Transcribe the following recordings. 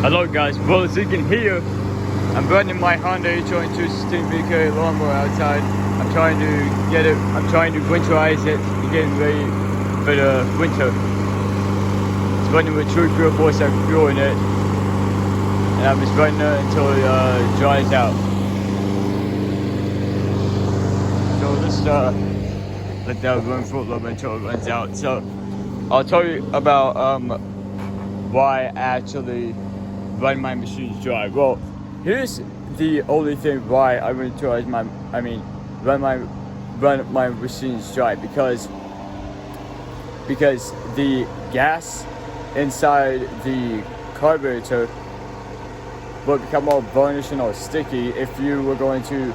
Hello guys, well as you can hear, I'm running my Honda HRN216VKA lawnmower outside. I'm trying to winterize it and getting ready for the winter. It's running with true fuel force fuel in it. And I'm just running it until it dries out. So let's let that run for a little bit until it runs out. So I'll tell you about why I actually run my machines dry. Well, here's the only thing why I run my machines dry, because the gas inside the carburetor will become all varnished and all sticky if you were going to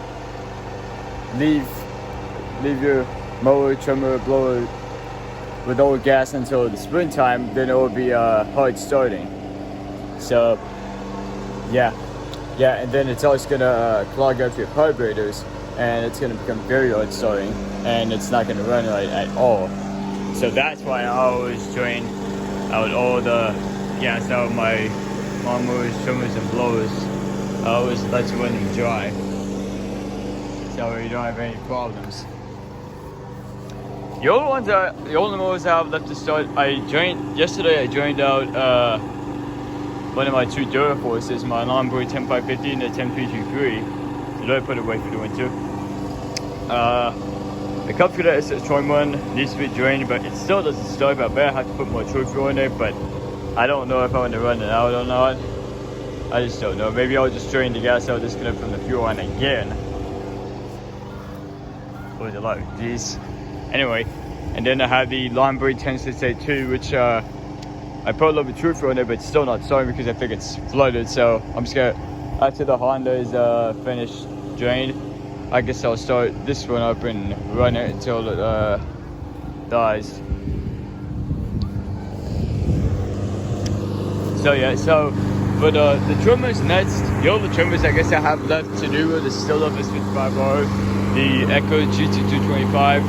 leave your mower, trimmer, blower with old gas until the springtime. Then it will be hard starting. So yeah, and then it's always gonna clog up your carburetors, and it's gonna become very hard starting, and it's not gonna run right at all. So that's why I always drain out all the gas out of my lawnmowers, trimmers, and blowers. I always let you run them dry, so you don't have any problems. The only mowers I have left to start, yesterday I drained out one of my two Duraforces, my Lawnmower 10550 and the 10323. So I put it away for the winter. The cup for the SS21 needs to be drained, but it still doesn't start. I better have to put more true fuel in it, but I don't know if I want to run it out or not. I just don't know. Maybe I'll just drain the gas out, disconnect from the fuel line again. Was a lot of these. Anyway, and then I have the Lawnmower 10682, which I put a little bit of true fuel in it, but it's still not starting because I think it's flooded. So I'm just gonna, after the Honda is finished drained, I guess I'll start this one up and run it until it dies. So yeah, so but the trimmers next, the only trimmers I guess I have left to do are the still of this 55R, the Echo GT225,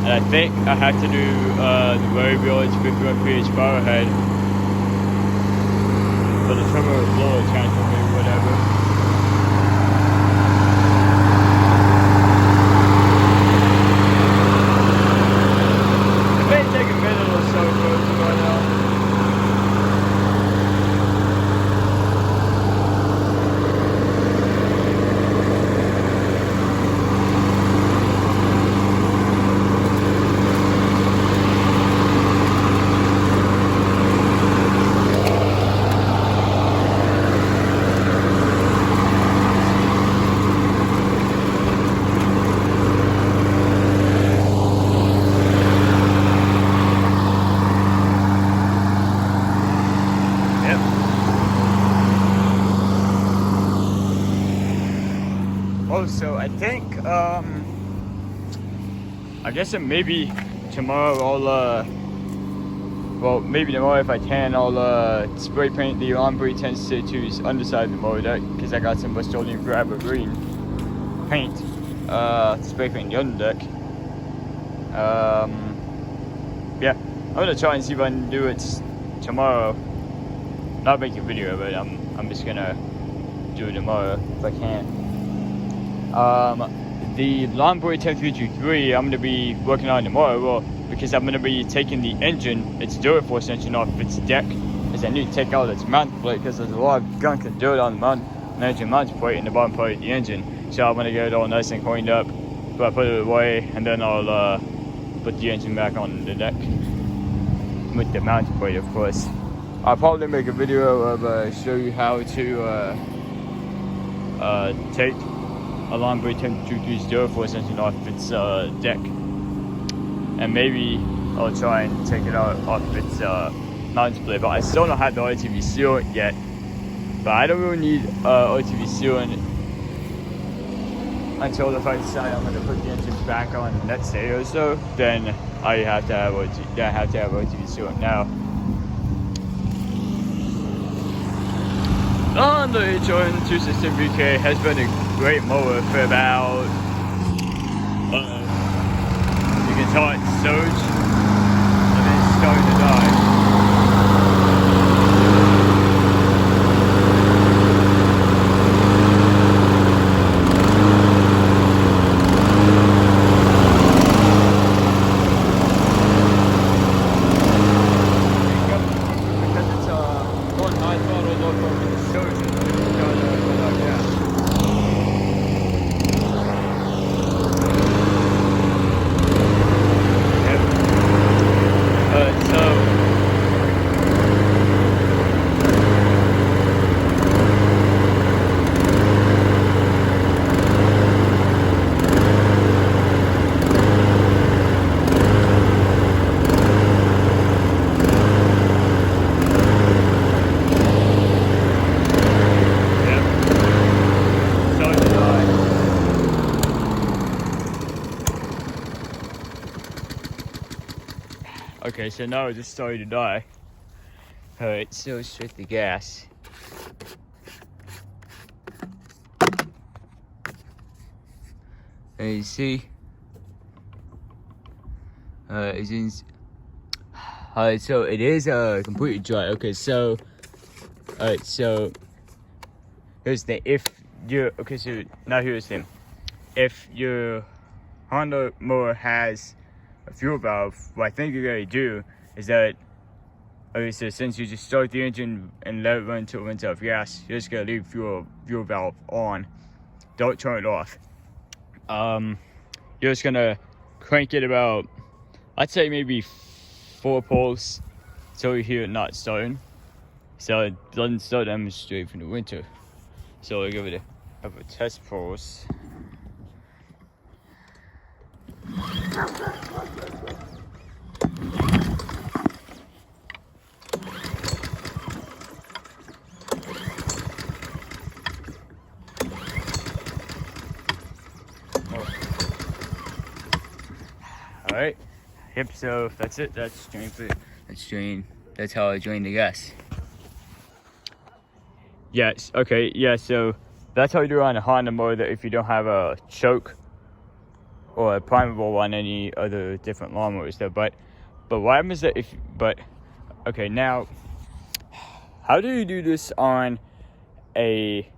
and I think I have to do the variable H51 PH power head for the trimmer or blower transfer, or whatever. It may take a minute or so for it to run out. So I think, I guess maybe tomorrow I'll, well, maybe tomorrow if I can, I'll spray paint the Lawnmower 10682's underside of the mower deck, because I got some Rust-Oleum Grabber green paint, spray paint the under deck. Yeah, I'm gonna try and see if I can do it tomorrow. Not make a video, but I'm just gonna do it tomorrow if I can. The Lawnmower 10323 I'm going to be working on tomorrow, well, because I'm going to be taking the engine, its Duraforce engine, off its deck, because I need to take out its mount plate, because there's a lot of gunk and dirt on the engine mount plate in the bottom part of the engine. So I'm going to get it all nice and cleaned up, but I put it away, and then I'll put the engine back on the deck with the mount plate, of course. I'll probably make a video of show you how to take a Lawnmower 102.3's Duraforce engine off its deck, and maybe I'll try and take it out off its mount plate. But I still don't have the RTV sealant yet. But I don't really need RTV sealant until if I decide I'm going to put the engine back on the next day or so. Then I have to have RTV sealant now. The HRN216VKA has been a great mower for about, you can tell it's surge, and then it's starting to die. up over the shoulder. Yeah. Okay, so now it just started to die. Alright, so straight the gas. And you see, alright, so it is completely dry. Okay, so alright, so here's the thing. If you so now here's the thing. If your Honda mower has a fuel valve, what I think you're gonna do is that, okay, so since you just start the engine and let it run until it runs out of gas, you're just gonna leave fuel valve on. Don't turn it off. You're just gonna crank it about, I'd say maybe 4 pulls till you hear it not starting. So it doesn't start demonstrate from the winter. So I'll give it a test pulse. Alright, yep, so that's it. That's that's how I drain the gas. Yes, okay, yeah, so that's how you do it on a Honda mower, that if you don't have a choke or a primable on any other different lawnmowers though. But what happens that okay, now how do you do this on a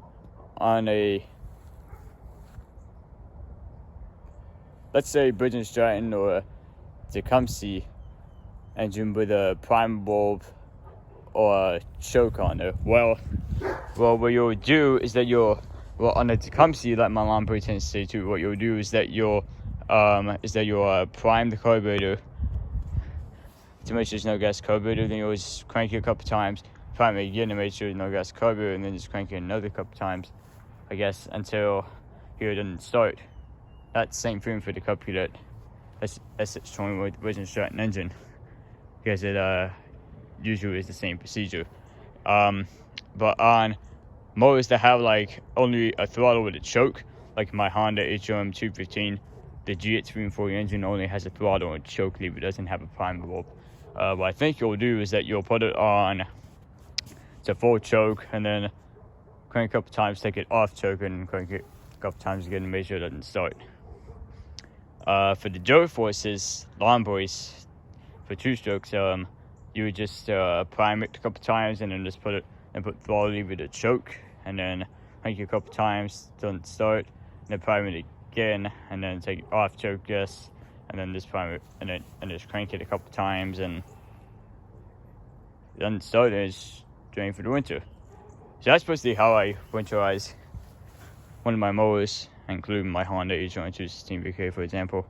let's say Bridge & Stratton or Tecumseh engine with a primable or a choke on it? Well, what you'll do is that on the Tecumseh, like my lawnmower tends to say too, what you'll do is that you'll prime the carburetor to make sure there's no gas carburetor. Then you'll just crank it a couple times, prime it again to make sure there's no gas carburetor, and then just crank it another couple times, I guess, until here it doesn't start. That's the same thing for the carburetor. That's it's showing with Bridge & Stratton engine, because it usually is the same procedure. But on mowers that have like only a throttle with a choke, like my Honda HRN216, the GX340 engine only has a throttle and a choke lever, doesn't have a primer bulb. What I think you'll do is that you'll put it on to full choke and then crank a couple times, take it off choke, and crank it a couple times again to make sure it doesn't start. For the Joe Forces lawnmowers for 2-strokes, you would just prime it a couple times and then just put throttle lever to choke, and then crank it a couple times, doesn't start, and then prime it again, and then take it off choke, yes, and then just prime it, and just crank it a couple times, and it doesn't start, and it's drained for the winter. So that's supposed to be how I winterize one of my mowers, including my Honda HRN216VKA, for example.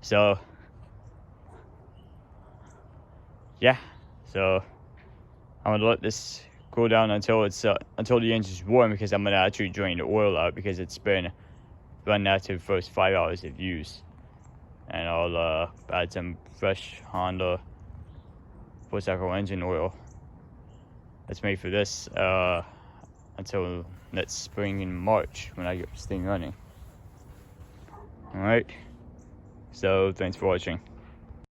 So yeah, so I'm gonna let this cool down until the engine's warm, because I'm gonna actually drain the oil out, because it's been running after the first 5 hours of use. And I'll add some fresh Honda 4-cycle engine oil that's made for this until next spring in March, when I get this thing running. Alright, so thanks for watching.